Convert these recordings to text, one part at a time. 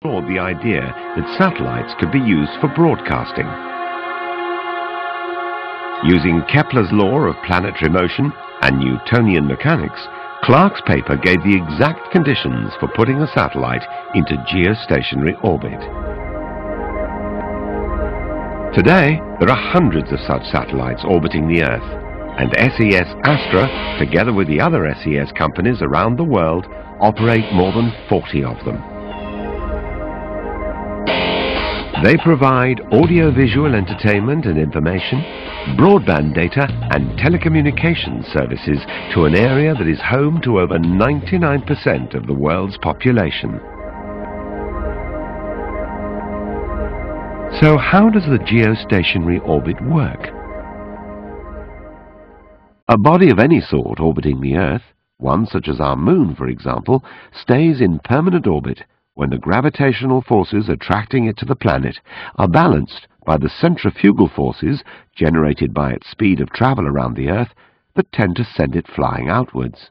explored the idea that satellites could be used for broadcasting. Using Kepler's law of planetary motion and Newtonian mechanics, Clark's paper gave the exact conditions for putting a satellite into geostationary orbit. Today, there are hundreds of such satellites orbiting the Earth, and SES Astra, together with the other SES companies around the world, operate more than 40 of them. They provide audio-visual entertainment and information, broadband data and telecommunications services to an area that is home to over 99% of the world's population. So how does the geostationary orbit work? A body of any sort orbiting the Earth, one such as our Moon for example, stays in permanent orbit when the gravitational forces attracting it to the planet are balanced by the centrifugal forces generated by its speed of travel around the Earth that tend to send it flying outwards.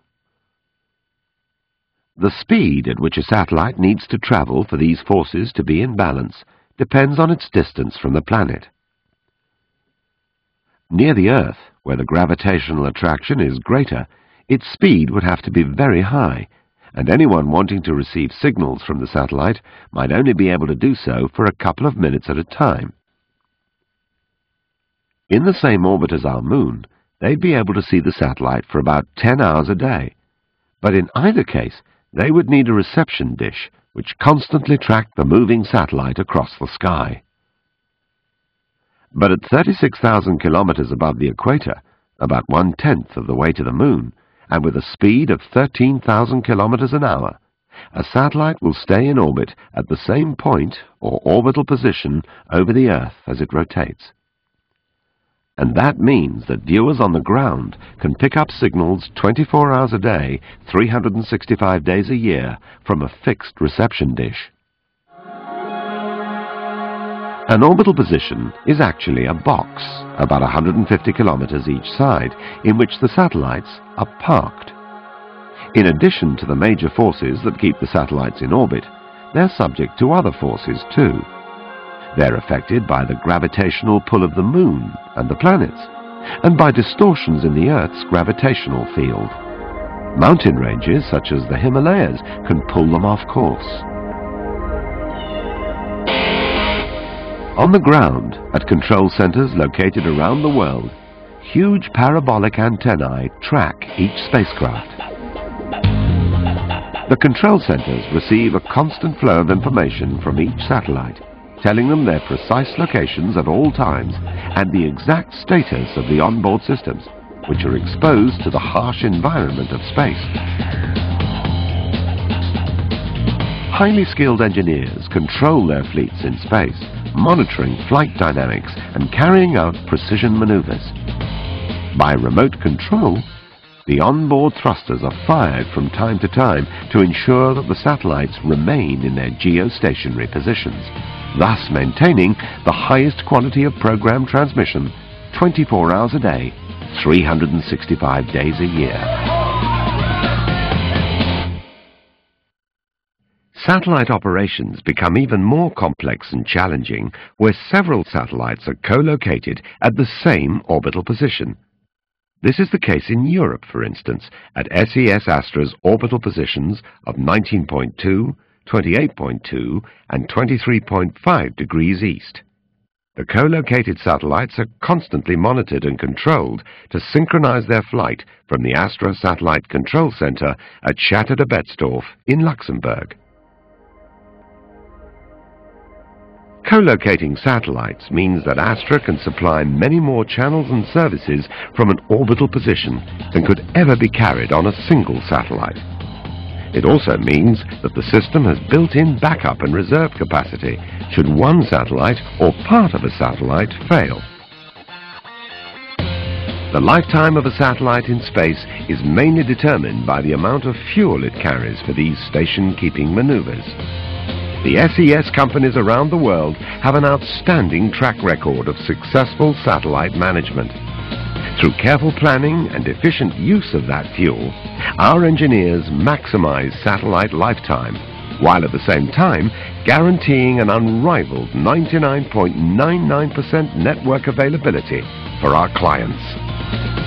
The speed at which a satellite needs to travel for these forces to be in balance depends on its distance from the planet. Near the Earth, where the gravitational attraction is greater, its speed would have to be very high, and anyone wanting to receive signals from the satellite might only be able to do so for a couple of minutes at a time. In the same orbit as our Moon, they'd be able to see the satellite for about 10 hours a day, but in either case they would need a reception dish which constantly tracked the moving satellite across the sky. But at 36,000 kilometers above the equator, about 1/10 of the way to the Moon, and with a speed of 13,000 kilometers an hour, a satellite will stay in orbit at the same point or orbital position over the Earth as it rotates. And that means that viewers on the ground can pick up signals 24 hours a day, 365 days a year from a fixed reception dish. An orbital position is actually a box, about 150 kilometers each side, in which the satellites are parked. In addition to the major forces that keep the satellites in orbit, they're subject to other forces too. They're affected by the gravitational pull of the Moon and the planets, and by distortions in the Earth's gravitational field. Mountain ranges such as the Himalayas can pull them off course. On the ground, at control centers located around the world, huge parabolic antennae track each spacecraft. The control centers receive a constant flow of information from each satellite, telling them their precise locations at all times and the exact status of the onboard systems, which are exposed to the harsh environment of space. Highly skilled engineers control their fleets in space, monitoring flight dynamics and carrying out precision maneuvers. By remote control, the onboard thrusters are fired from time to time to ensure that the satellites remain in their geostationary positions, thus maintaining the highest quality of program transmission 24 hours a day, 365 days a year. Satellite operations become even more complex and challenging where several satellites are co-located at the same orbital position. This is the case in Europe, for instance, at SES Astra's orbital positions of 19.2, 28.2 and 23.5 degrees east. The co-located satellites are constantly monitored and controlled to synchronize their flight from the Astra Satellite Control Center at Schatterdebetzdorf in Luxembourg. Co-locating satellites means that Astra can supply many more channels and services from an orbital position than could ever be carried on a single satellite. It also means that the system has built-in backup and reserve capacity should one satellite or part of a satellite fail. The lifetime of a satellite in space is mainly determined by the amount of fuel it carries for these station-keeping maneuvers. The SES companies around the world have an outstanding track record of successful satellite management. Through careful planning and efficient use of that fuel, our engineers maximize satellite lifetime while at the same time guaranteeing an unrivaled 99.99% network availability for our clients.